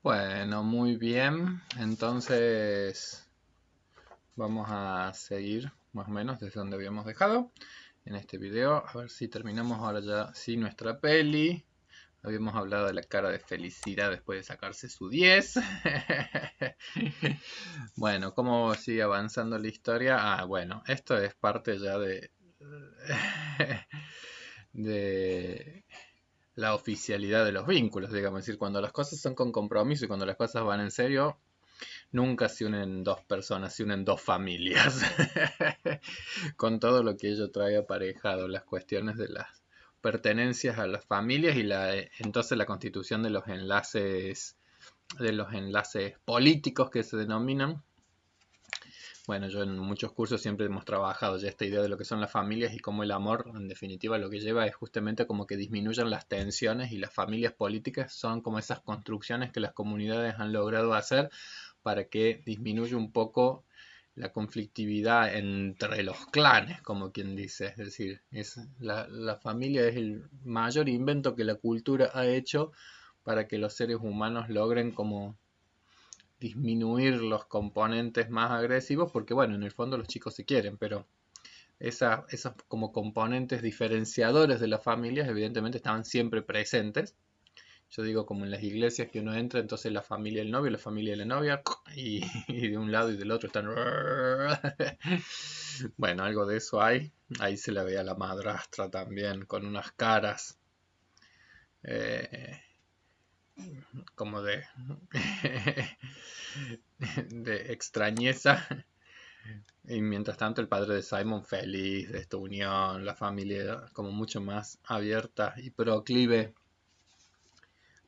Bueno, muy bien. Entonces vamos a seguir más o menos desde donde habíamos dejado en este video. A ver si terminamos ahora ya, sí, nuestra peli. Habíamos hablado de la cara de felicidad después de sacarse su 10. Bueno, ¿cómo sigue avanzando la historia? Bueno, esto es parte ya de, de la oficialidad de los vínculos, digamos. Es decir, cuando las cosas son con compromiso y cuando las cosas van en serio, nunca se unen dos personas, se unen dos familias. Con todo lo que ello trae aparejado, las cuestiones de las pertenencias a las familias y entonces la constitución de los enlaces políticos que se denominan. Bueno, yo en muchos cursos siempre hemos trabajado ya esta idea de lo que son las familias y cómo el amor, en definitiva, lo que lleva es justamente como que disminuyan las tensiones y las familias políticas son como esas construcciones que las comunidades han logrado hacer para que disminuya un poco la conflictividad entre los clanes, como quien dice. Es decir, la familia es el mayor invento que la cultura ha hecho para que los seres humanos logren como disminuir los componentes más agresivos, porque bueno, en el fondo los chicos se quieren, pero esos como componentes diferenciadores de las familias evidentemente estaban siempre presentes. Yo digo como en las iglesias que uno entra, entonces la familia del novio, la familia de la novia, y de un lado y del otro están... Bueno, algo de eso hay. Ahí se la ve a la madrastra también, con unas caras eh, como de extrañeza. Y mientras tanto el padre de Simon feliz de esta unión, la familia como mucho más abierta y proclive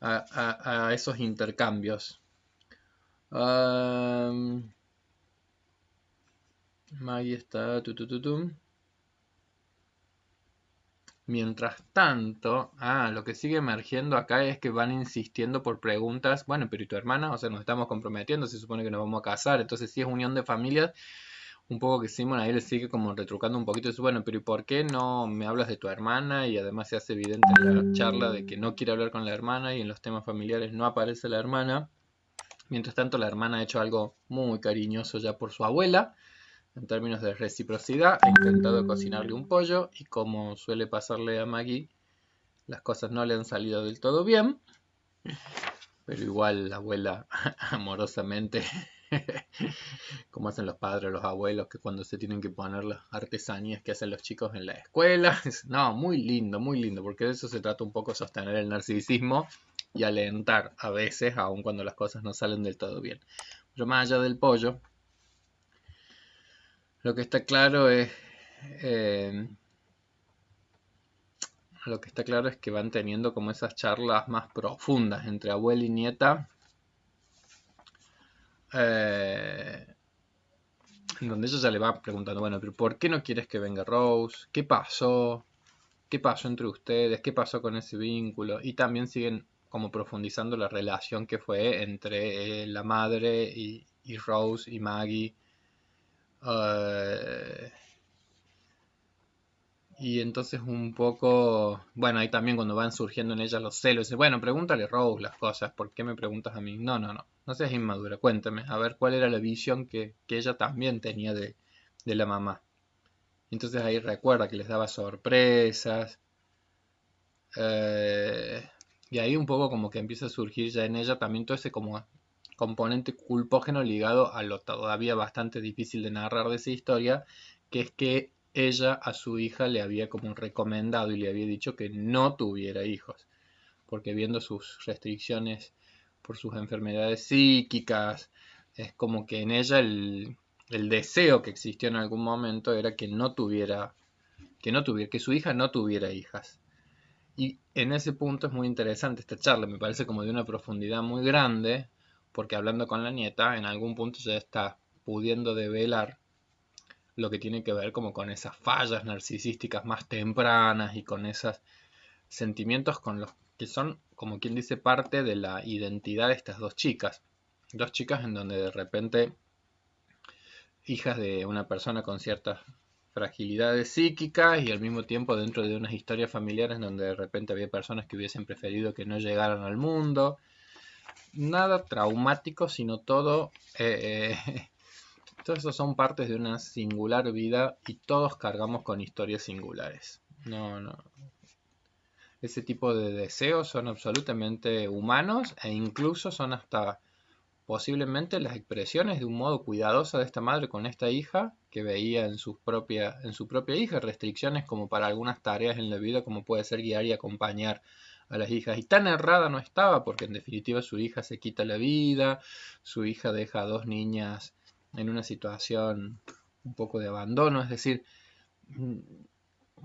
a esos intercambios. Maggie está... Mientras tanto, lo que sigue emergiendo acá es que van insistiendo por preguntas. Bueno, pero ¿y tu hermana? O sea, nos estamos comprometiendo, se supone que nos vamos a casar, entonces si es unión de familias, un poco que Simon ahí le sigue como retrucando un poquito. Dice, bueno, pero ¿y por qué no me hablas de tu hermana? Y además se hace evidente en la charla de que no quiere hablar con la hermana y en los temas familiares no aparece la hermana. Mientras tanto, la hermana ha hecho algo muy cariñoso ya por su abuela, en términos de reciprocidad. Ha intentado cocinarle un pollo y como suele pasarle a Maggie, las cosas no le han salido del todo bien, pero igual la abuela amorosamente, como hacen los padres o los abuelos, que cuando se tienen que poner las artesanías que hacen los chicos en la escuela. No, muy lindo, porque de eso se trata un poco, sostener el narcisismo y alentar a veces, aun cuando las cosas no salen del todo bien. Pero más allá del pollo, lo que está claro es... Eh, lo que está claro es que van teniendo como esas charlas más profundas entre abuela y nieta, eh, en donde ella ya le va preguntando, bueno, pero ¿por qué no quieres que venga Rose? ¿Qué pasó? ¿Qué pasó entre ustedes? ¿Qué pasó con ese vínculo? Y también siguen como profundizando la relación que fue entre la madre y Rose y Maggie. Eh, y entonces un poco, bueno, ahí también cuando van surgiendo en ella los celos, dice, bueno, pregúntale a Rose las cosas, ¿por qué me preguntas a mí? No, no, no, no seas inmadura, cuéntame, a ver cuál era la visión que ella también tenía de la mamá. Entonces ahí recuerda que les daba sorpresas, eh, y ahí un poco como que empieza a surgir ya en ella también todo ese como componente culpógeno ligado a lo todavía bastante difícil de narrar de esa historia, que es que ella a su hija le había como recomendado y le había dicho que no tuviera hijos, porque viendo sus restricciones por sus enfermedades psíquicas, es como que en ella el deseo que existió en algún momento era que su hija no tuviera hijas. Y en ese punto es muy interesante esta charla, me parece como de una profundidad muy grande, porque hablando con la nieta, en algún punto ya está pudiendo develar lo que tiene que ver como con esas fallas narcisísticas más tempranas y con esos sentimientos con los que son, como quien dice, parte de la identidad de estas dos chicas. Dos chicas en donde de repente, hijas de una persona con ciertas fragilidades psíquicas y al mismo tiempo dentro de unas historias familiares donde de repente había personas que hubiesen preferido que no llegaran al mundo. nada traumático, sino todo, todos esos son partes de una singular vida y todos cargamos con historias singulares. No, no. Ese tipo de deseos son absolutamente humanos e incluso son hasta posiblemente las expresiones de un modo cuidadoso de esta madre con esta hija que veía en su propia hija restricciones como para algunas tareas en la vida como puede ser guiar y acompañar a las hijas. Y tan errada no estaba porque en definitiva su hija se quita la vida, su hija deja a dos niñas en una situación un poco de abandono, es decir,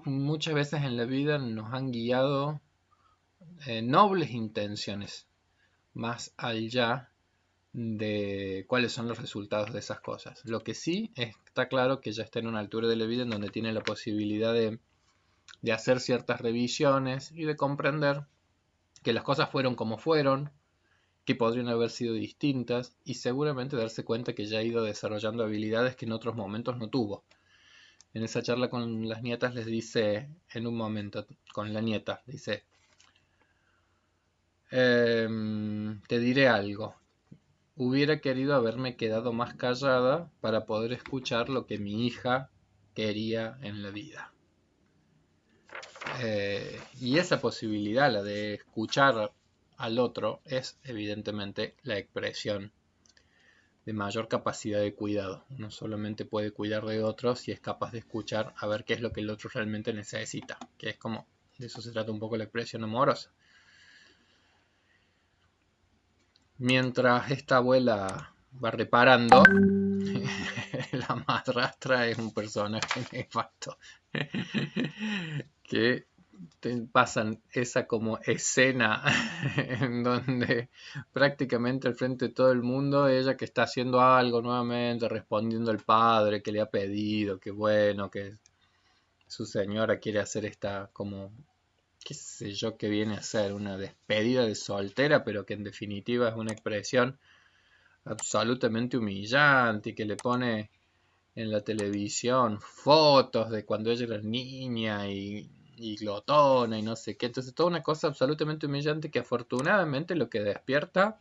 muchas veces en la vida nos han guiado nobles intenciones más allá de cuáles son los resultados de esas cosas. Lo que sí está claro que ya está en una altura de la vida en donde tiene la posibilidad de hacer ciertas revisiones y de comprender que las cosas fueron como fueron, que podrían haber sido distintas y seguramente darse cuenta que ya ha ido desarrollando habilidades que en otros momentos no tuvo. En esa charla con las nietas les dice, en un momento, con la nieta, dice, te diré algo. Hubiera querido haberme quedado más callada para poder escuchar lo que mi hija quería en la vida. Y esa posibilidad, la de escuchar al otro, es evidentemente la expresión de mayor capacidad de cuidado. Uno solamente puede cuidar de otro si es capaz de escuchar a ver qué es lo que el otro realmente necesita, que es como, de eso se trata un poco la expresión amorosa. Mientras esta abuela va reparando, la madrastra es un personaje nefasto que pasan esa como escena en donde prácticamente al frente de todo el mundo ella que está haciendo algo nuevamente, respondiendo al padre que le ha pedido, que bueno, que su señora quiere hacer esta como qué sé yo que viene a ser una despedida de soltera, pero que en definitiva es una expresión absolutamente humillante y que le pone en la televisión fotos de cuando ella era niña y glotona y no sé qué. Entonces toda una cosa absolutamente humillante que afortunadamente lo que despierta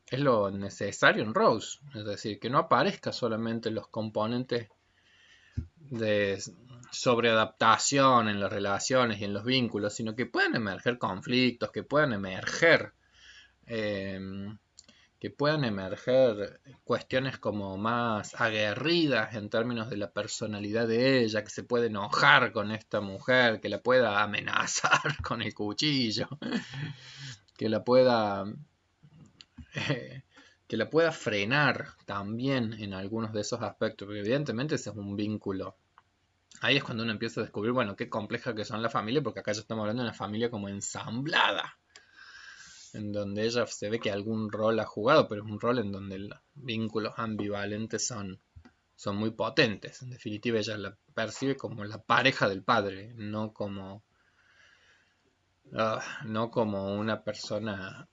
es lo necesario en Rose. Es decir, que no aparezca solamente los componentes de sobreadaptación en las relaciones y en los vínculos, sino que puedan emerger conflictos, eh, que puedan emerger cuestiones como más aguerridas en términos de la personalidad de ella, que se puede enojar con esta mujer, que la pueda amenazar con el cuchillo, que la pueda que la pueda frenar también en algunos de esos aspectos, porque evidentemente ese es un vínculo. Ahí es cuando uno empieza a descubrir, bueno, qué compleja que son las familias, porque acá ya estamos hablando de una familia como ensamblada, en donde ella se ve que algún rol ha jugado, pero es un rol en donde los vínculos ambivalentes son muy potentes. En definitiva, ella la percibe como la pareja del padre, no como una persona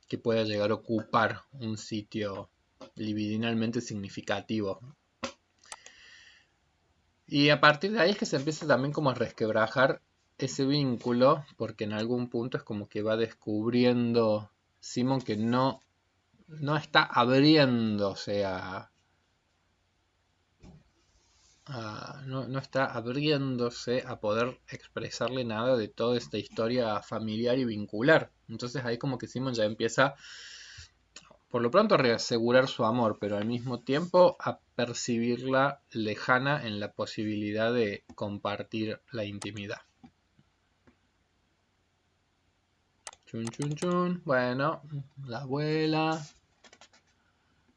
que pueda llegar a ocupar un sitio libidinalmente significativo. Y a partir de ahí es que se empieza también como a resquebrajar ese vínculo, porque en algún punto es como que va descubriendo Simon que no está abriéndose no está abriéndose a poder expresarle nada de toda esta historia familiar y vincular. Entonces ahí como que Simon ya empieza por lo pronto a reasegurar su amor, pero al mismo tiempo a percibirla lejana en la posibilidad de compartir la intimidad. Chun chun chun. Bueno, la abuela.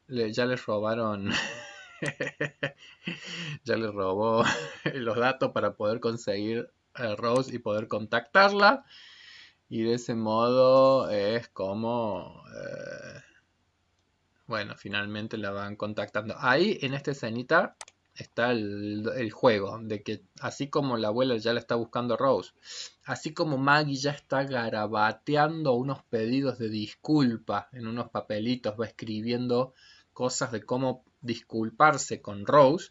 Ya le robaron. Ya le robó los datos para poder conseguir a Rose y poder contactarla. Y de ese modo es como. Bueno, finalmente la van contactando. Ahí en esta escenita está el juego de que así como la abuela ya la está buscando a Rose, así como Maggie ya está garabateando unos pedidos de disculpa en unos papelitos, va escribiendo cosas de cómo disculparse con Rose,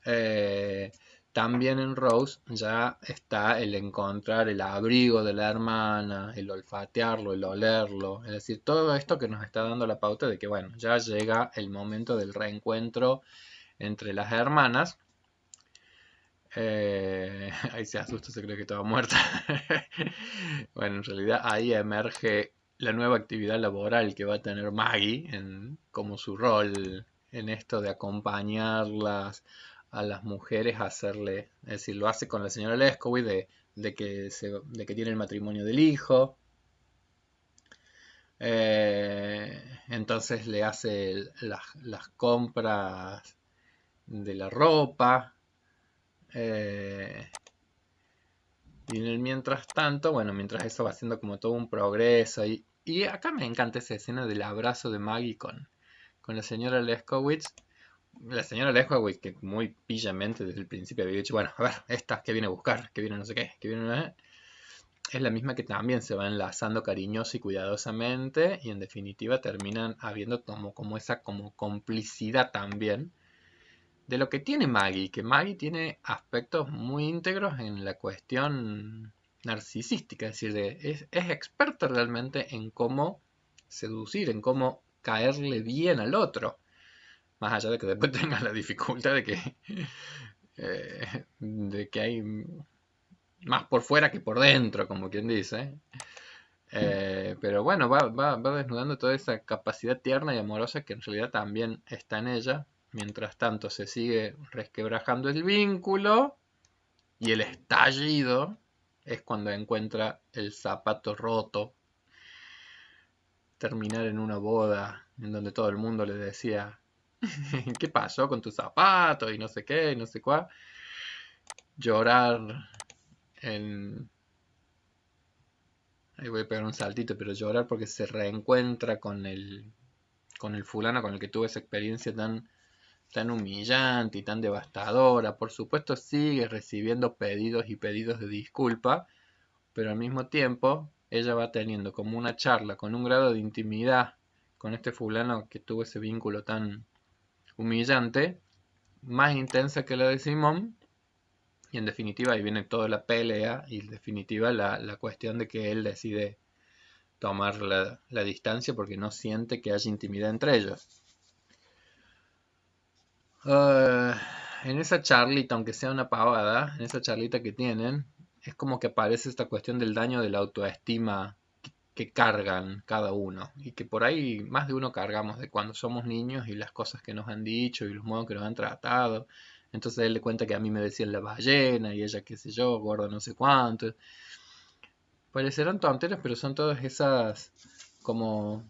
eh, también en Rose ya está el encontrar el abrigo de la hermana, el olfatearlo, el olerlo, es decir, todo esto que nos está dando la pauta de que, bueno, ya llega el momento del reencuentro entre las hermanas. Ahí se asusta, se cree que estaba muerta. Bueno, en realidad ahí emerge la nueva actividad laboral que va a tener Maggie como su rol en esto de acompañarlas a las mujeres a hacerle, es decir, lo hace con la señora Lescaut de que tiene el matrimonio del hijo. Entonces le hace las compras de la ropa. eh, Y en el mientras tanto, bueno, mientras eso va haciendo como todo un progreso. Y acá me encanta esa escena del abrazo de Maggie con la señora Leskowitz. La señora Leskowitz que muy pillamente desde el principio había dicho, bueno, a ver, esta que viene a buscar, que viene no sé qué, que viene no sé qué. Es la misma que también se va enlazando cariñosa y cuidadosamente y en definitiva terminan habiendo como esa como complicidad también de lo que tiene Maggie, que Maggie tiene aspectos muy íntegros en la cuestión narcisística, es decir, es experta realmente en cómo seducir, en cómo caerle bien al otro, más allá de que después tenga la dificultad de que hay más por fuera que por dentro, como quien dice. Pero bueno, va desnudando toda esa capacidad tierna y amorosa que en realidad también está en ella. Mientras tanto se sigue resquebrajando el vínculo y el estallido es cuando encuentra el zapato roto. Terminar en una boda en donde todo el mundo le decía, ¿qué pasó con tu zapato? Y no sé qué, y no sé cuál. Llorar en... Ahí voy a pegar un saltito, pero llorar porque se reencuentra con el fulano con el que tuve esa experiencia tan humillante y tan devastadora. Por supuesto sigue recibiendo pedidos y pedidos de disculpa, pero al mismo tiempo ella va teniendo como una charla con un grado de intimidad con este fulano que tuvo ese vínculo tan humillante, más intensa que la de Simón. Y en definitiva ahí viene toda la pelea y en definitiva la cuestión de que él decide tomar la distancia porque no siente que haya intimidad entre ellos. Uh, en esa charlita, aunque sea una pavada, en esa charlita que tienen, es como que aparece esta cuestión del daño de la autoestima que cargan cada uno. Y que por ahí más de uno cargamos de cuando somos niños y las cosas que nos han dicho y los modos que nos han tratado. Entonces él le cuenta que a mí me decían la ballena y ella qué sé yo, gordo no sé cuánto. Parecerán tonteras, pero son todas esas como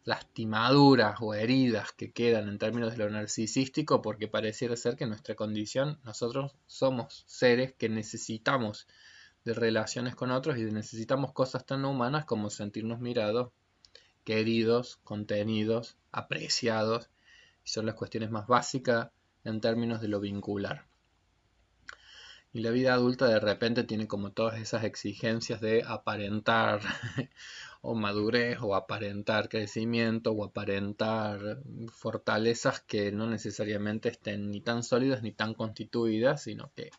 lastimaduras o heridas que quedan en términos de lo narcisístico porque pareciera ser que nuestra condición, nosotros somos seres que necesitamos de relaciones con otros y necesitamos cosas tan humanas como sentirnos mirados, queridos, contenidos, apreciados, y son las cuestiones más básicas en términos de lo vincular. Y la vida adulta de repente tiene como todas esas exigencias de aparentar o madurez o aparentar crecimiento o aparentar fortalezas que no necesariamente estén ni tan sólidas ni tan constituidas, sino que,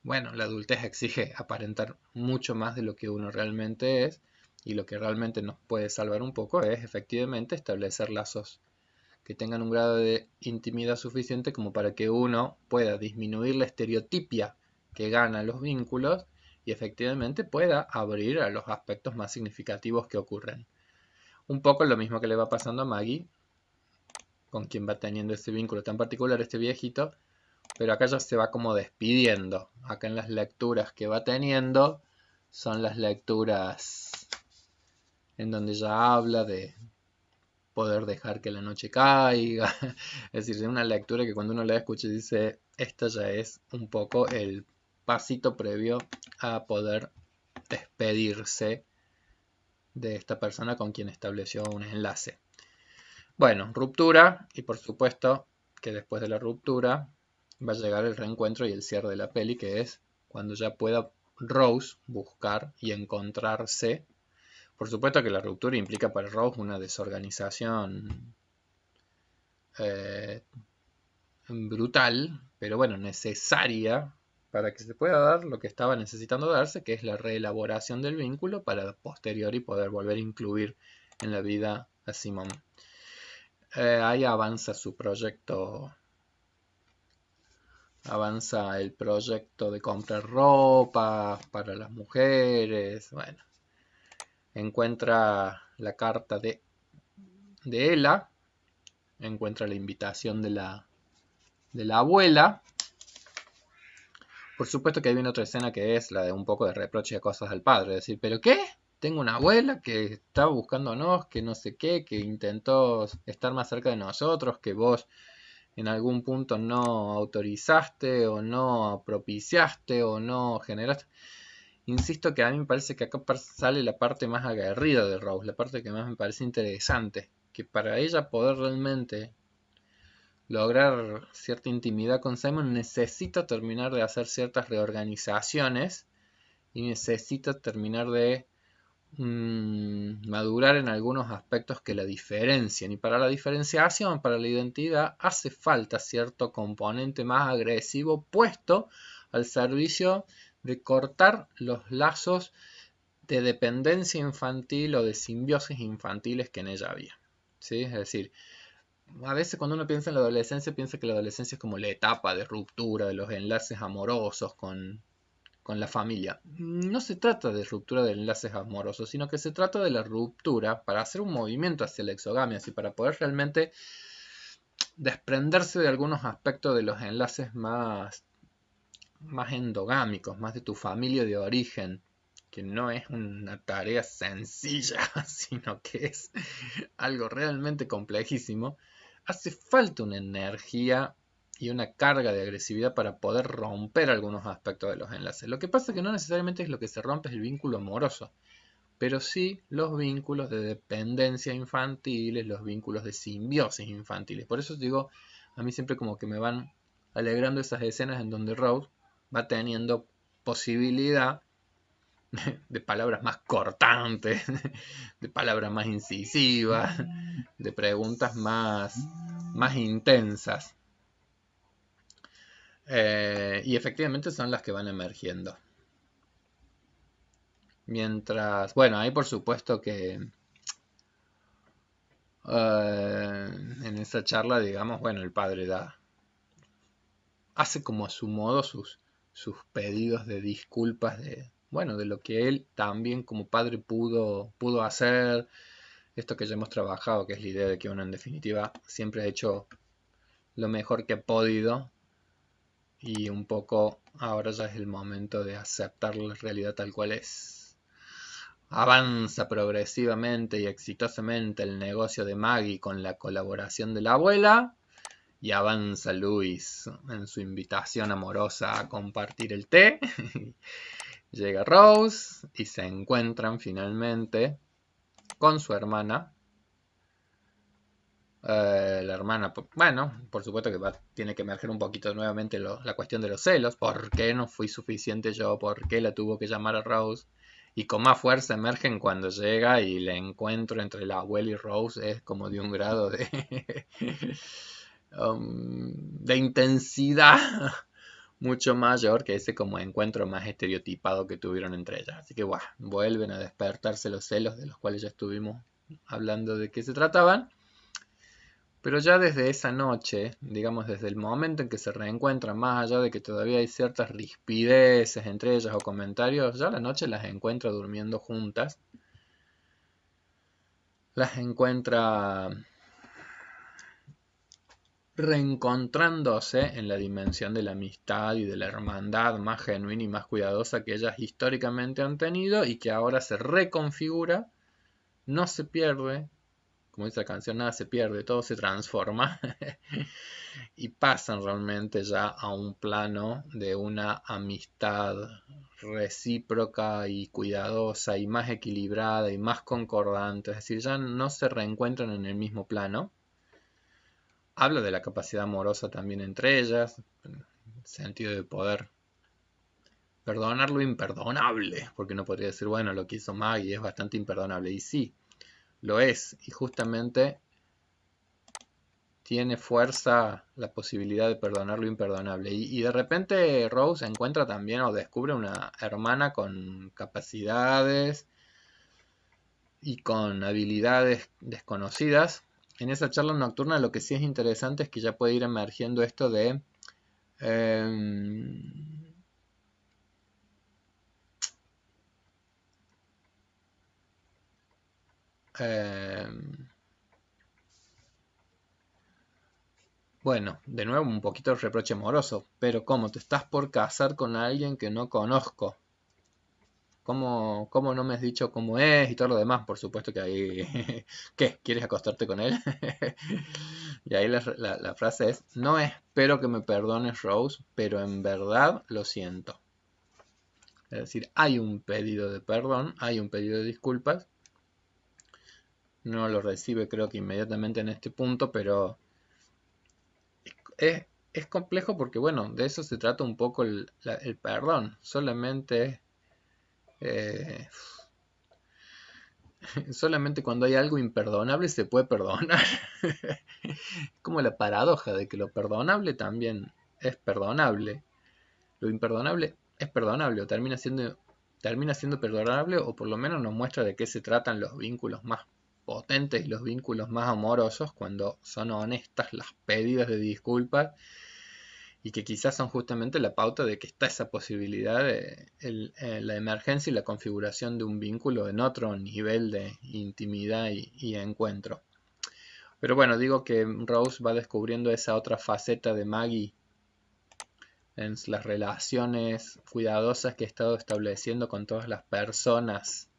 bueno, la adultez exige aparentar mucho más de lo que uno realmente es y lo que realmente nos puede salvar un poco es efectivamente establecer lazos que tengan un grado de intimidad suficiente como para que uno pueda disminuir la estereotipia que gana los vínculos y efectivamente pueda abrir a los aspectos más significativos que ocurren. Un poco lo mismo que le va pasando a Maggie, con quien va teniendo ese vínculo tan particular, este viejito, pero acá ya se va como despidiendo. Acá en las lecturas que va teniendo son las lecturas en donde ya habla de poder dejar que la noche caiga. Es decir, es una lectura que cuando uno la escucha dice, esta ya es un poco el pasito previo a poder despedirse de esta persona con quien estableció un enlace. Bueno, ruptura y por supuesto que después de la ruptura va a llegar el reencuentro y el cierre de la peli, que es cuando ya pueda Rose buscar y encontrarse. Por supuesto que la ruptura implica para Rose una desorganización brutal, pero bueno, necesaria para que se pueda dar lo que estaba necesitando darse, que es la reelaboración del vínculo para posteriori poder volver a incluir en la vida a Simón. Ahí avanza el proyecto de comprar ropa para las mujeres, bueno, encuentra la carta de Ela, encuentra la invitación de la abuela. Por supuesto que hay viene otra escena que es la de un poco de reproche de cosas al padre, decir, ¿pero qué? Tengo una abuela que estaba buscándonos, que no sé qué, que intentó estar más cerca de nosotros, que vos en algún punto no autorizaste o no propiciaste o no generaste. Insisto que a mí me parece que acá sale la parte más aguerrida de Rose, la parte que más me parece interesante, que para ella poder realmente lograr cierta intimidad con Simon necesita terminar de hacer ciertas reorganizaciones y necesita terminar de madurar en algunos aspectos que la diferencian. Y para la diferenciación, para la identidad, hace falta cierto componente más agresivo puesto al servicio de cortar los lazos de dependencia infantil o de simbiosis infantiles que en ella había. ¿Sí? Es decir, a veces cuando uno piensa en la adolescencia, piensa que la adolescencia es como la etapa de ruptura de los enlaces amorosos con la familia. No se trata de ruptura de enlaces amorosos, sino que se trata de la ruptura para hacer un movimiento hacia la exogamia, así para poder realmente desprenderse de algunos aspectos de los enlaces más endogámicos, más de tu familia de origen, que no es una tarea sencilla, sino que es algo realmente complejísimo. Hace falta una energía y una carga de agresividad para poder romper algunos aspectos de los enlaces. Lo que pasa es que no necesariamente es lo que se rompe es el vínculo amoroso, pero sí los vínculos de dependencia infantiles, los vínculos de simbiosis infantiles. Por eso digo, a mí siempre como que me van alegrando esas escenas en donde Rose va teniendo posibilidad de palabras más cortantes, de palabras más incisivas, de preguntas más intensas. Y efectivamente son las que van emergiendo. Mientras, bueno, hay por supuesto que en esa charla, digamos, bueno, el padre hace como a su modo sus pedidos de disculpas de, bueno, de lo que él también como padre pudo hacer, esto que ya hemos trabajado, que es la idea de que uno en definitiva siempre ha hecho lo mejor que ha podido y un poco ahora ya es el momento de aceptar la realidad tal cual es. Avanza progresivamente y exitosamente el negocio de Maggie con la colaboración de la abuela y avanza Luis en su invitación amorosa a compartir el té. Llega Rose y se encuentran finalmente con su hermana. La hermana, bueno, por supuesto que tiene que emerger un poquito nuevamente la cuestión de los celos. ¿Por qué no fui suficiente yo? ¿Por qué la tuvo que llamar a Rose? Y con más fuerza emergen cuando llega y el encuentro entre la abuela y Rose es como de un grado de intensidad mucho mayor que ese como encuentro más estereotipado que tuvieron entre ellas. Así que vuelven a despertarse los celos de los cuales ya estuvimos hablando de qué se trataban. Pero ya desde esa noche, digamos desde el momento en que se reencuentran, más allá de que todavía hay ciertas rispideces entre ellas o comentarios, ya la noche las encuentra durmiendo juntas. Las encuentra reencontrándose en la dimensión de la amistad y de la hermandad más genuina y más cuidadosa que ellas históricamente han tenido y que ahora se reconfigura, no se pierde, como dice la canción, nada se pierde, todo se transforma y pasan realmente ya a un plano de una amistad recíproca y cuidadosa y más equilibrada y más concordante, es decir, ya no se reencuentran en el mismo plano. Habla de la capacidad amorosa también entre ellas, en el sentido de poder perdonar lo imperdonable, porque uno podría decir, bueno, lo que hizo Maggie es bastante imperdonable, y sí, lo es, y justamente tiene fuerza la posibilidad de perdonar lo imperdonable. Y de repente Rose encuentra también o descubre una hermana con capacidades y con habilidades desconocidas. En esa charla nocturna lo que sí es interesante es que ya puede ir emergiendo esto de em, em, bueno, de nuevo un poquito el reproche amoroso, pero ¿cómo te estás por casar con alguien que no conozco? ¿Cómo no me has dicho cómo es y todo lo demás? Por supuesto que ahí... ¿Qué? ¿Quieres acostarte con él? Y ahí la frase es, no espero que me perdones, Rose, pero en verdad lo siento. Es decir, hay un pedido de perdón, hay un pedido de disculpas. No lo recibe creo que inmediatamente en este punto, pero es, es complejo porque, bueno, de eso se trata un poco el perdón. Solamente... eh, solamente cuando hay algo imperdonable se puede perdonar. Como la paradoja de que lo perdonable también es perdonable. Lo imperdonable es perdonable o termina siendo perdonable o por lo menos nos muestra de qué se tratan los vínculos más potentes y los vínculos más amorosos cuando son honestas las pedidas de disculpas y que quizás son justamente la pauta de que está esa posibilidad de la emergencia y la configuración de un vínculo en otro nivel de intimidad y encuentro. Pero bueno, digo que Rose va descubriendo esa otra faceta de Maggie en las relaciones cuidadosas que he estado estableciendo con todas las personas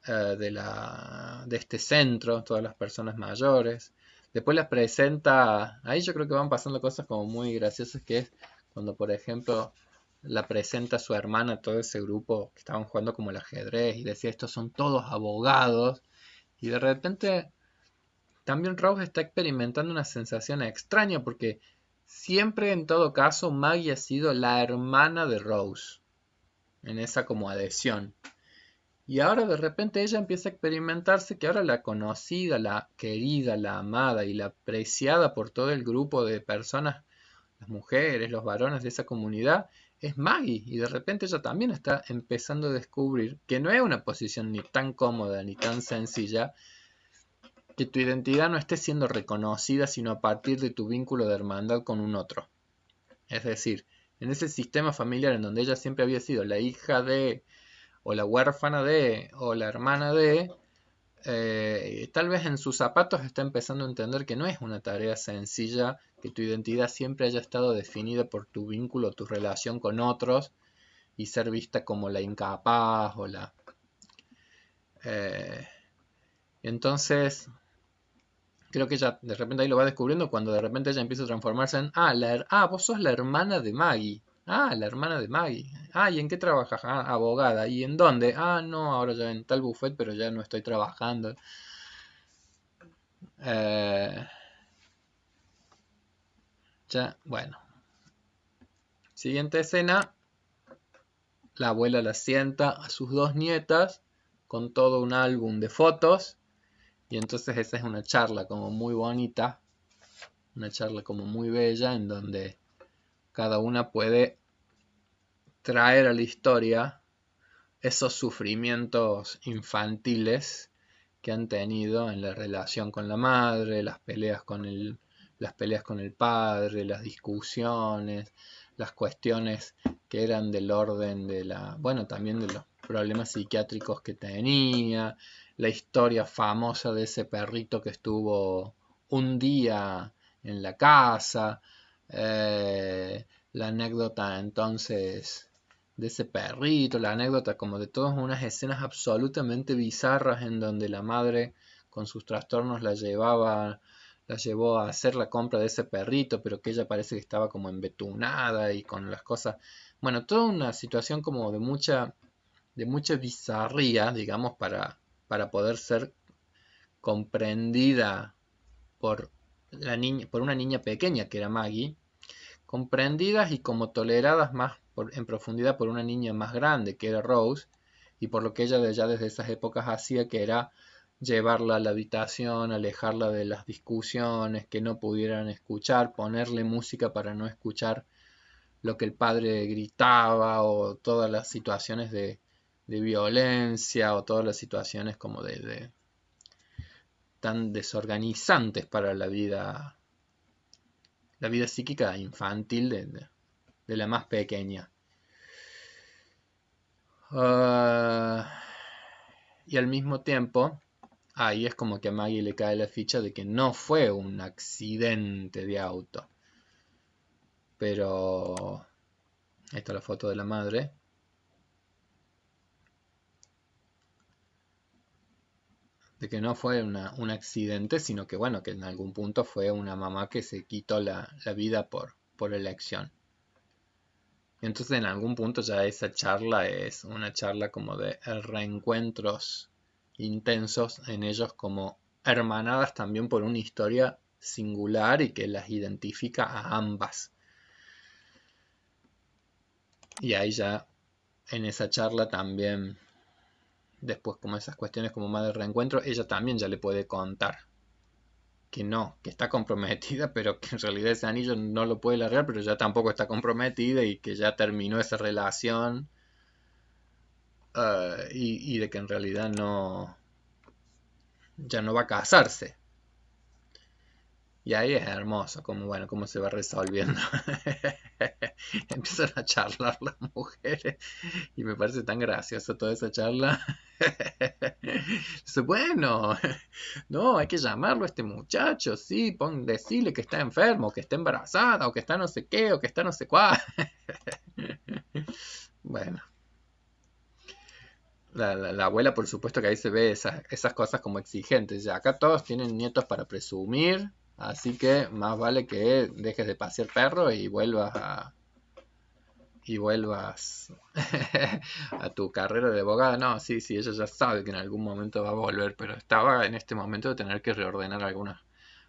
de este centro, todas las personas mayores. Después las presenta, ahí yo creo que van pasando cosas como muy graciosas, que es cuando, por ejemplo, la presenta a su hermana, a todo ese grupo que estaban jugando como el ajedrez, y decía, estos son todos abogados, y de repente también Rose está experimentando una sensación extraña, porque siempre en todo caso Maggie ha sido la hermana de Rose, en esa como adhesión. Y ahora de repente ella empieza a experimentarse que ahora la conocida, la querida, la amada y la apreciada por todo el grupo de personas, las mujeres, los varones de esa comunidad, es Maggie. Y de repente ella también está empezando a descubrir que no es una posición ni tan cómoda ni tan sencilla, que tu identidad no esté siendo reconocida sino a partir de tu vínculo de hermandad con un otro. Es decir, en ese sistema familiar en donde ella siempre había sido la hija de o la huérfana de, o la hermana de, tal vez en sus zapatos está empezando a entender que no es una tarea sencilla, que tu identidad siempre haya estado definida por tu vínculo, tu relación con otros, y ser vista como la incapaz o la... Eh, entonces, creo que ella de repente ahí lo va descubriendo cuando de repente ella empieza a transformarse en, vos sos la hermana de Maggie. Ah, la hermana de Maggie. Ah, ¿y en qué trabajas? Ah, abogada. ¿Y en dónde? Ah, no, ahora ya en tal buffet, pero ya no estoy trabajando. Eh, ya, bueno. Siguiente escena. La abuela la sienta a sus dos nietas con todo un álbum de fotos. Y entonces esa es una charla como muy bonita. Una charla como muy bella en donde cada una puede traer a la historia esos sufrimientos infantiles que han tenido en la relación con la madre, las peleas con el padre, las discusiones, las cuestiones que eran del orden de la, bueno, también de los problemas psiquiátricos que tenía, la historia famosa de ese perrito que estuvo un día en la casa, la anécdota entonces de ese perrito, la anécdota como de todas unas escenas absolutamente bizarras en donde la madre con sus trastornos la llevó a hacer la compra de ese perrito, pero que ella parece que estaba como embetunada y con las cosas, bueno, toda una situación como de mucha bizarría, digamos, para poder ser comprendida por la niña, por una niña pequeña que era Maggie, comprendidas y como toleradas más en profundidad por una niña más grande que era Rose, y por lo que ella ya desde esas épocas hacía, que era llevarla a la habitación, alejarla de las discusiones, que no pudieran escuchar, ponerle música para no escuchar lo que el padre gritaba o todas las situaciones de violencia o todas las situaciones como de tan desorganizantes para la vida psíquica infantil de la más pequeña. Y al mismo tiempo, ahí es como que a Maggie le cae la ficha de que no fue un accidente de auto. Pero esta es la foto de la madre. De que no fue un accidente, sino que bueno, que en algún punto fue una mamá que se quitó la vida por elección. Y entonces en algún punto ya esa charla es una charla como de reencuentros intensos en ellos como hermanadas también por una historia singular y que las identifica a ambas. Y ahí ya en esa charla también, después como esas cuestiones como más de reencuentro, ella también ya le puede contar que no, que está comprometida, pero que en realidad ese anillo no lo puede largar, pero ya tampoco está comprometida y que ya terminó esa relación, y de que en realidad no, ya no va a casarse. Y ahí es hermoso, como bueno, cómo se va resolviendo. Empiezan a charlar las mujeres y me parece tan graciosa toda esa charla. Dice, bueno, no, hay que llamarlo a este muchacho, sí, decirle que está enfermo, que está embarazada, o que está no sé qué, o que está no sé cuál. Bueno, la abuela por supuesto que ahí se ve esas cosas como exigentes. Ya acá todos tienen nietos para presumir, así que más vale que dejes de pasear perro y vuelvas a tu carrera de abogada. No, sí, sí, ella ya sabe que en algún momento va a volver, pero estaba en este momento de tener que reordenar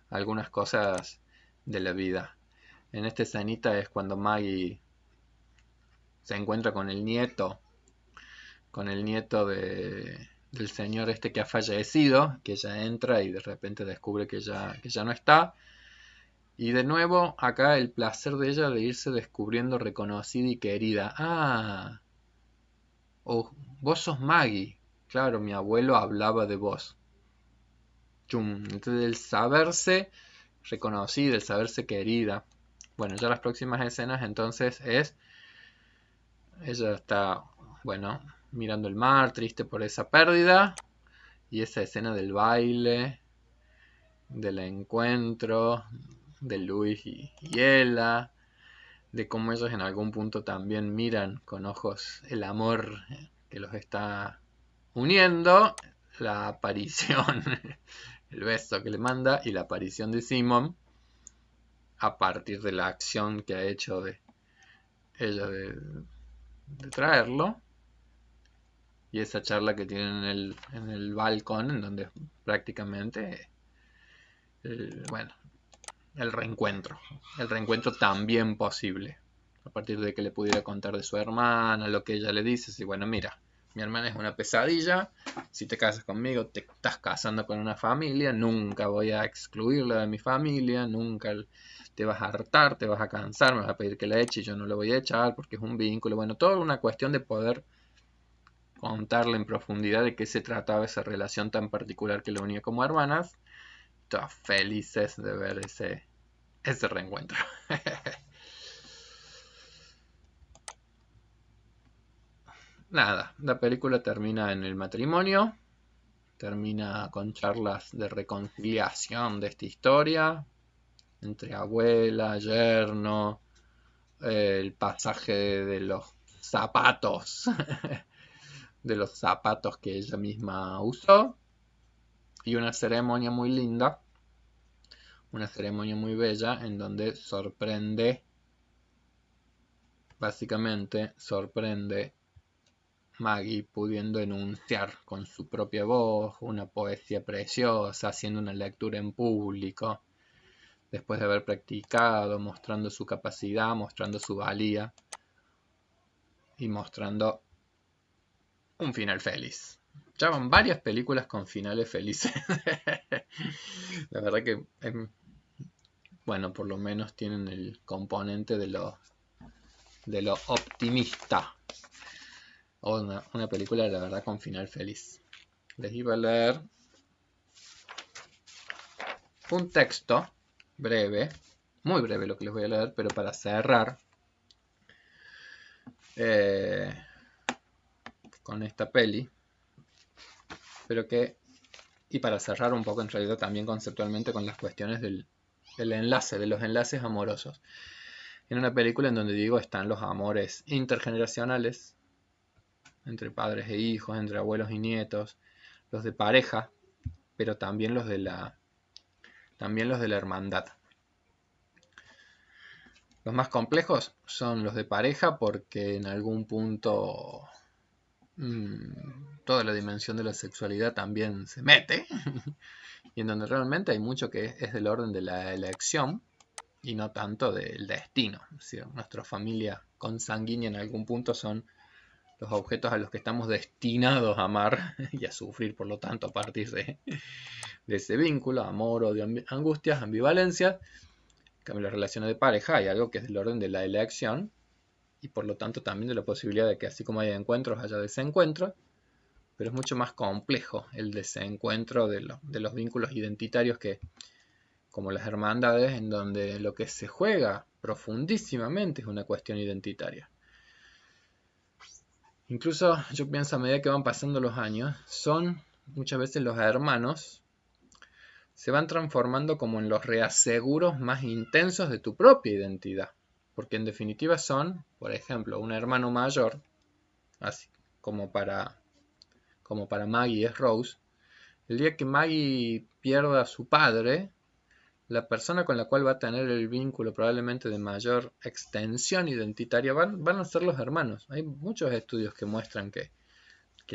algunas cosas de la vida. En esta escenita es cuando Maggie se encuentra con el nieto del señor este que ha fallecido, que ella entra y de repente descubre que ya no está. Y de nuevo, acá el placer de ella de irse descubriendo reconocida y querida. Ah, oh, vos sos Maggie. Claro, mi abuelo hablaba de vos. Chum. Entonces el saberse reconocida, el saberse querida. Bueno, ya las próximas escenas entonces es, ella está, bueno, mirando el mar, triste por esa pérdida. Y esa escena del baile, del encuentro de Luis y Ella, de cómo ellos en algún punto también miran con ojos el amor que los está uniendo, la aparición, el beso que le manda y la aparición de Simon a partir de la acción que ha hecho de ella de traerlo, y esa charla que tienen en el balcón en donde prácticamente, bueno, el reencuentro también posible, a partir de que le pudiera contar de su hermana, lo que ella le dice, y bueno, mira, mi hermana es una pesadilla, si te casas conmigo te estás casando con una familia, nunca voy a excluirla de mi familia, nunca te vas a hartar, te vas a cansar, me vas a pedir que la eche y yo no la voy a echar porque es un vínculo, bueno, toda una cuestión de poder contarle en profundidad de qué se trataba esa relación tan particular que la unía como hermanas, todas felices de ver ese reencuentro. Nada, la película termina en el matrimonio, termina con charlas de reconciliación de esta historia, entre abuela, yerno, el pasaje de los zapatos, de los zapatos que ella misma usó, y una ceremonia muy linda, una ceremonia muy bella, en donde sorprende Maggie pudiendo enunciar con su propia voz una poesía preciosa, haciendo una lectura en público, después de haber practicado, mostrando su capacidad, mostrando su valía y mostrando un final feliz. Ya van varias películas con finales felices. La verdad que, bueno, por lo menos tienen el componente de lo optimista. O una película, la verdad, con final feliz. Les iba a leer un texto breve, muy breve lo que les voy a leer, pero para cerrar con esta peli, pero que, y para cerrar un poco en realidad también conceptualmente con las cuestiones del enlace, de los enlaces amorosos. En una película en donde digo están los amores intergeneracionales, entre padres e hijos, entre abuelos y nietos, los de pareja, pero también los de la hermandad. Los más complejos son los de pareja porque en algún punto toda la dimensión de la sexualidad también se mete y en donde realmente hay mucho que es del orden de la elección y no tanto del destino. Es decir, nuestra familia consanguínea en algún punto son los objetos a los que estamos destinados a amar y a sufrir, por lo tanto, a partir de ese vínculo, amor, odio, angustias, ambivalencias. En cambio, las relaciones de pareja hay algo que es del orden de la elección y por lo tanto también de la posibilidad de que así como hay encuentros haya desencuentros, pero es mucho más complejo el desencuentro de los vínculos identitarios que, como las hermandades, en donde lo que se juega profundísimamente es una cuestión identitaria. Incluso yo pienso a medida que van pasando los años, son muchas veces los hermanos se van transformando como en los reaseguros más intensos de tu propia identidad. Porque en definitiva son, por ejemplo, un hermano mayor, así como para Maggie es Rose. El día que Maggie pierda a su padre, la persona con la cual va a tener el vínculo probablemente de mayor extensión identitaria van a ser los hermanos. Hay muchos estudios que muestran que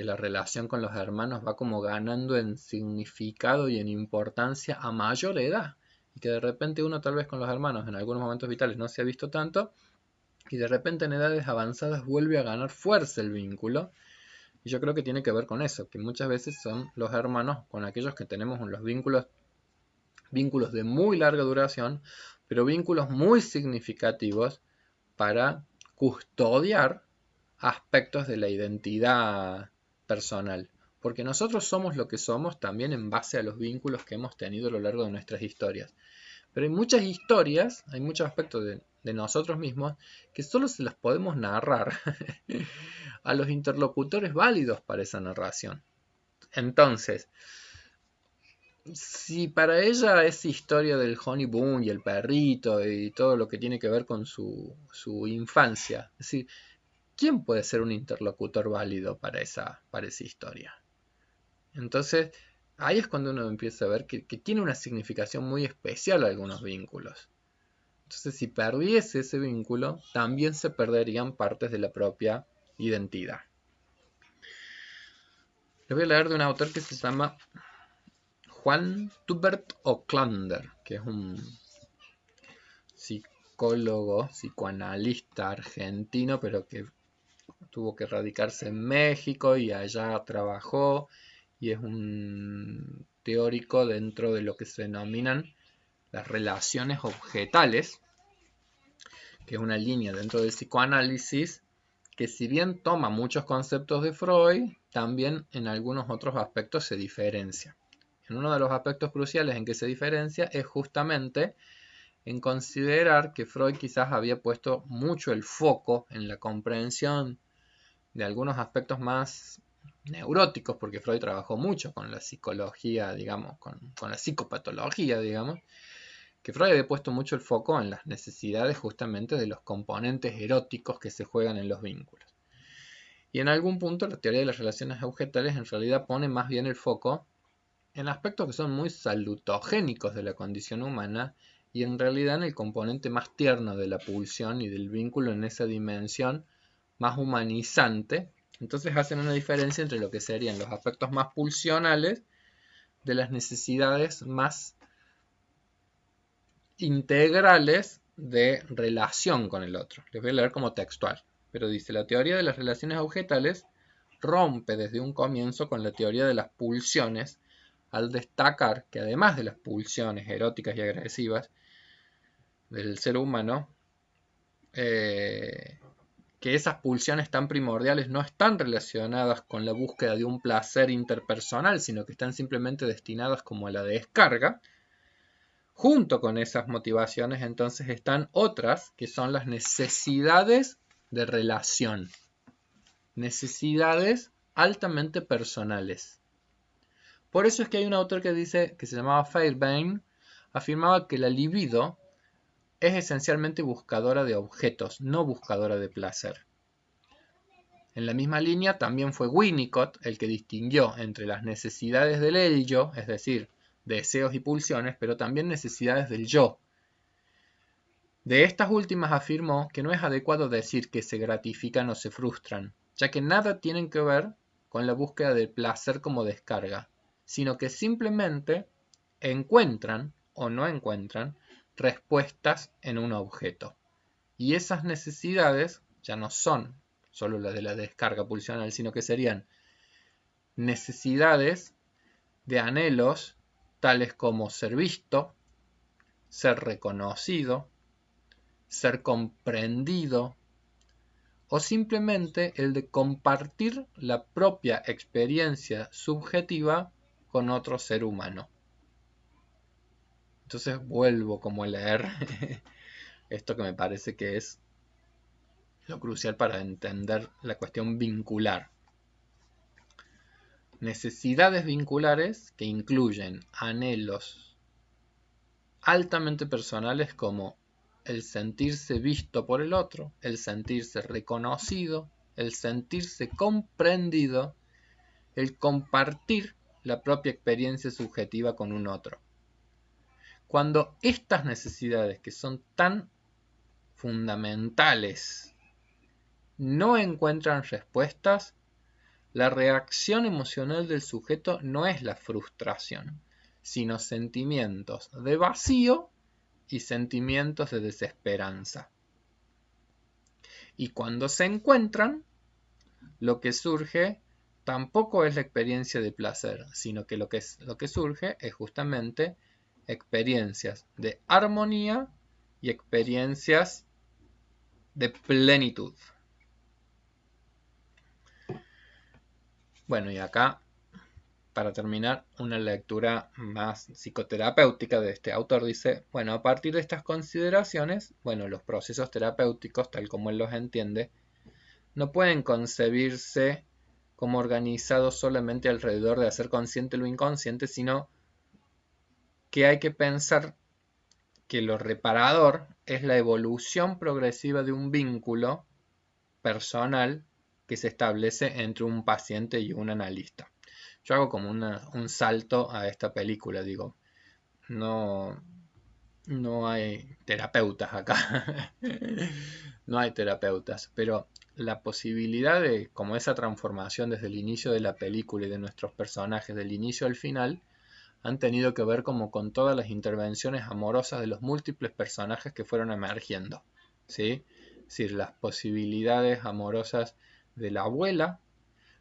la relación con los hermanos va como ganando en significado y en importancia a mayor edad. Y que de repente uno tal vez con los hermanos en algunos momentos vitales no se ha visto tanto y de repente en edades avanzadas vuelve a ganar fuerza el vínculo. Y yo creo que tiene que ver con eso, que muchas veces son los hermanos con aquellos que tenemos los vínculos de muy larga duración, pero vínculos muy significativos para custodiar aspectos de la identidad personal. Porque nosotros somos lo que somos también en base a los vínculos que hemos tenido a lo largo de nuestras historias. Pero hay muchas historias, hay muchos aspectos de nosotros mismos que solo se las podemos narrar a los interlocutores válidos para esa narración. Entonces, si para ella esa historia del Honey Boom y el perrito y todo lo que tiene que ver con su infancia, es decir, ¿quién puede ser un interlocutor válido para esa historia? Entonces, ahí es cuando uno empieza a ver que tiene una significación muy especial a algunos vínculos. Entonces, si perdiese ese vínculo, también se perderían partes de la propia identidad. Les voy a leer de un autor que se llama Juan Tubert Oclander, que es un psicólogo, psicoanalista argentino, pero que tuvo que radicarse en México y allá trabajó y es un teórico dentro de lo que se denominan las relaciones objetales, que es una línea dentro del psicoanálisis que si bien toma muchos conceptos de Freud, también en algunos otros aspectos se diferencia. En uno de los aspectos cruciales en que se diferencia es justamente en considerar que Freud quizás había puesto mucho el foco en la comprensión de algunos aspectos más neuróticos, porque Freud trabajó mucho con la psicología, digamos, con la psicopatología, digamos, que Freud había puesto mucho el foco en las necesidades justamente de los componentes eróticos que se juegan en los vínculos. Y en algún punto la teoría de las relaciones objetales en realidad pone más bien el foco en aspectos que son muy salutogénicos de la condición humana y en realidad en el componente más tierno de la pulsión y del vínculo en esa dimensión más humanizante. Entonces hacen una diferencia entre lo que serían los aspectos más pulsionales de las necesidades más integrales de relación con el otro. Les voy a leer como textual, pero dice: la teoría de las relaciones objetales rompe desde un comienzo con la teoría de las pulsiones, al destacar que además de las pulsiones eróticas y agresivas del ser humano, que esas pulsiones tan primordiales no están relacionadas con la búsqueda de un placer interpersonal, sino que están simplemente destinadas como a la descarga. Junto con esas motivaciones, entonces, están otras que son las necesidades de relación, necesidades altamente personales. Por eso es que hay un autor que dice, que se llamaba Fairbairn, afirmaba que la libido es esencialmente buscadora de objetos, no buscadora de placer. En la misma línea también fue Winnicott el que distinguió entre las necesidades del ello, es decir, deseos y pulsiones, pero también necesidades del yo. De estas últimas afirmó que no es adecuado decir que se gratifican o se frustran, ya que nada tienen que ver con la búsqueda del placer como descarga, sino que simplemente encuentran o no encuentran respuestas en un objeto. Y esas necesidades ya no son solo las de la descarga pulsional, sino que serían necesidades de anhelos tales como ser visto, ser reconocido, ser comprendido o simplemente el de compartir la propia experiencia subjetiva con otro ser humano. Entonces vuelvo como a leer esto que me parece que es lo crucial para entender la cuestión vincular. Necesidades vinculares que incluyen anhelos altamente personales como el sentirse visto por el otro, el sentirse reconocido, el sentirse comprendido, el compartir la propia experiencia subjetiva con un otro. Cuando estas necesidades, que son tan fundamentales, no encuentran respuestas, la reacción emocional del sujeto no es la frustración, sino sentimientos de vacío y sentimientos de desesperanza. Y cuando se encuentran, lo que surge tampoco es la experiencia de placer, sino que lo que surge es justamente experiencias de armonía y experiencias de plenitud. Bueno, y acá, para terminar, una lectura más psicoterapéutica de este autor dice, bueno, a partir de estas consideraciones, bueno, los procesos terapéuticos, tal como él los entiende, no pueden concebirse como organizados solamente alrededor de hacer consciente lo inconsciente, sino que hay que pensar que lo reparador es la evolución progresiva de un vínculo personal que se establece entre un paciente y un analista. Yo hago como un salto a esta película, digo, no hay terapeutas acá, no hay terapeutas, pero la posibilidad de, como esa transformación desde el inicio de la película y de nuestros personajes, del inicio al final, han tenido que ver como con todas las intervenciones amorosas de los múltiples personajes que fueron emergiendo, ¿sí? Es decir, las posibilidades amorosas de la abuela,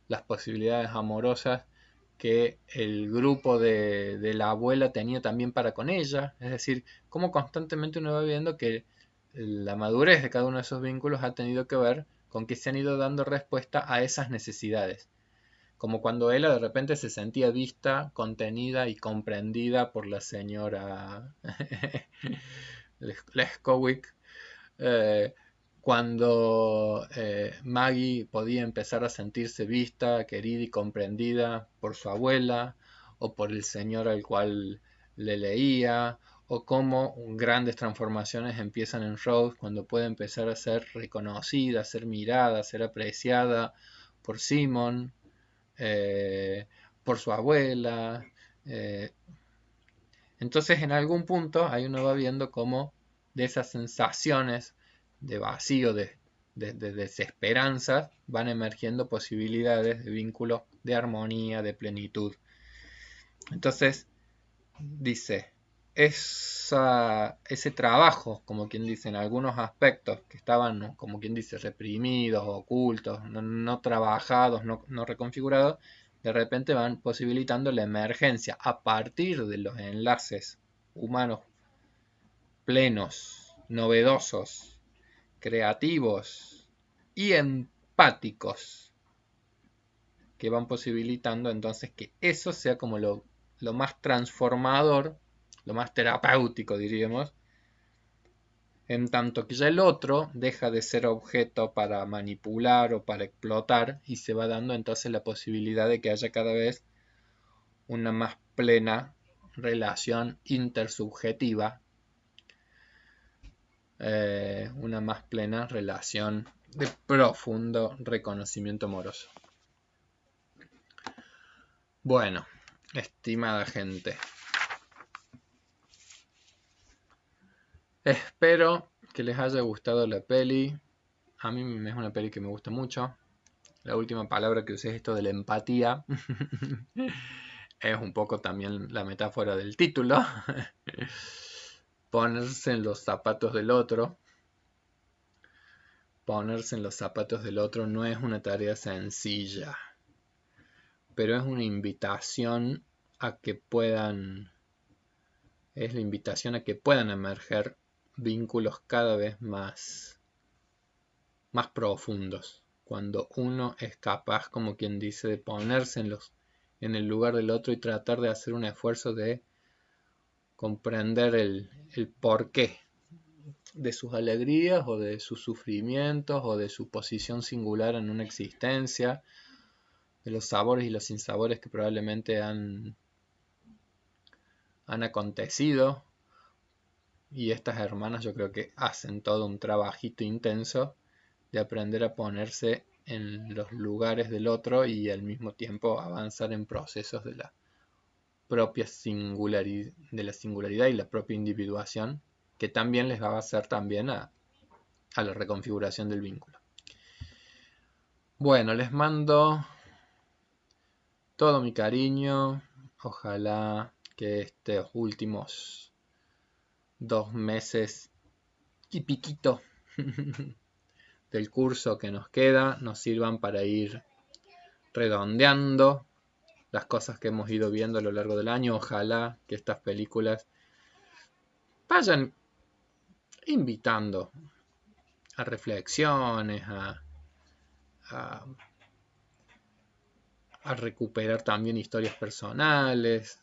las posibilidades amorosas que el grupo de la abuela tenía también para con ella, es decir, cómo constantemente uno va viendo que la madurez de cada uno de esos vínculos ha tenido que ver con que se han ido dando respuesta a esas necesidades. Como cuando ella de repente se sentía vista, contenida y comprendida por la señora Leskowick, cuando Maggie podía empezar a sentirse vista, querida y comprendida por su abuela o por el señor al cual le leía, o cómo grandes transformaciones empiezan en Rose cuando puede empezar a ser reconocida, a ser mirada, a ser apreciada por Simon, por su abuela. eh, entonces en algún punto ahí uno va viendo cómo de esas sensaciones de vacío, de desesperanza, van emergiendo posibilidades de vínculo, de armonía, de plenitud. Entonces dice, ese trabajo, como quien dice, en algunos aspectos que estaban, como quien dice, reprimidos, ocultos, no trabajados, no reconfigurados, de repente van posibilitando la emergencia a partir de los enlaces humanos plenos, novedosos, creativos y empáticos, que van posibilitando entonces que eso sea como lo más transformador, lo más terapéutico, diríamos, en tanto que ya el otro deja de ser objeto para manipular o para explotar y se va dando entonces la posibilidad de que haya cada vez una más plena relación intersubjetiva, una más plena relación de profundo reconocimiento amoroso. Bueno, estimada gente, espero que les haya gustado la peli. A mí es una peli que me gusta mucho. La última palabra que usé es esto de la empatía. Es un poco también la metáfora del título. Ponerse en los zapatos del otro. Ponerse en los zapatos del otro no es una tarea sencilla, pero es una invitación a que puedan, es la invitación a que puedan emerger vínculos cada vez más profundos. Cuando uno es capaz, como quien dice, de ponerse en el lugar del otro y tratar de hacer un esfuerzo de comprender el porqué de sus alegrías o de sus sufrimientos o de su posición singular en una existencia, de los sabores y los sinsabores que probablemente han acontecido. Y estas hermanas yo creo que hacen todo un trabajito intenso de aprender a ponerse en los lugares del otro y al mismo tiempo avanzar en procesos de la propia singularidad y la propia individuación, que también les va a hacer también a la reconfiguración del vínculo. Bueno, les mando todo mi cariño. Ojalá que estos últimos 2 meses y piquito del curso que nos queda nos sirvan para ir redondeando las cosas que hemos ido viendo a lo largo del año. Ojalá que estas películas vayan invitando a reflexiones, a recuperar también historias personales,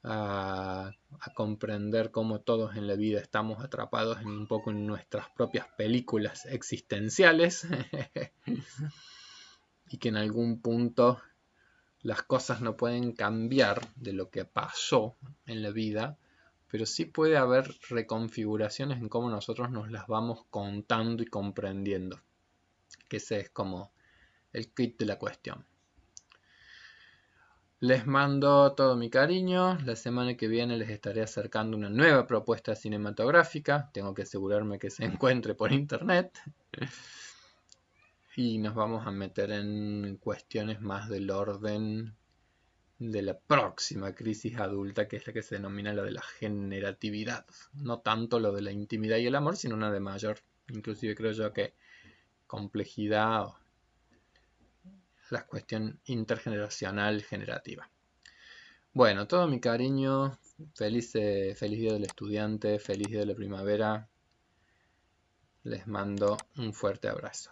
a comprender cómo todos en la vida estamos atrapados un poco en nuestras propias películas existenciales y que en algún punto las cosas no pueden cambiar de lo que pasó en la vida, pero sí puede haber reconfiguraciones en cómo nosotros nos las vamos contando y comprendiendo, que ese es como el kit de la cuestión. Les mando todo mi cariño. La semana que viene les estaré acercando una nueva propuesta cinematográfica. Tengo que asegurarme que se encuentre por internet. Y nos vamos a meter en cuestiones más del orden de la próxima crisis adulta, que es la que se denomina la de la generatividad. No tanto lo de la intimidad y el amor, sino una de mayor, inclusive creo yo que complejidad, la cuestión intergeneracional generativa. Bueno, todo mi cariño, feliz Día del Estudiante, feliz Día de la Primavera. Les mando un fuerte abrazo.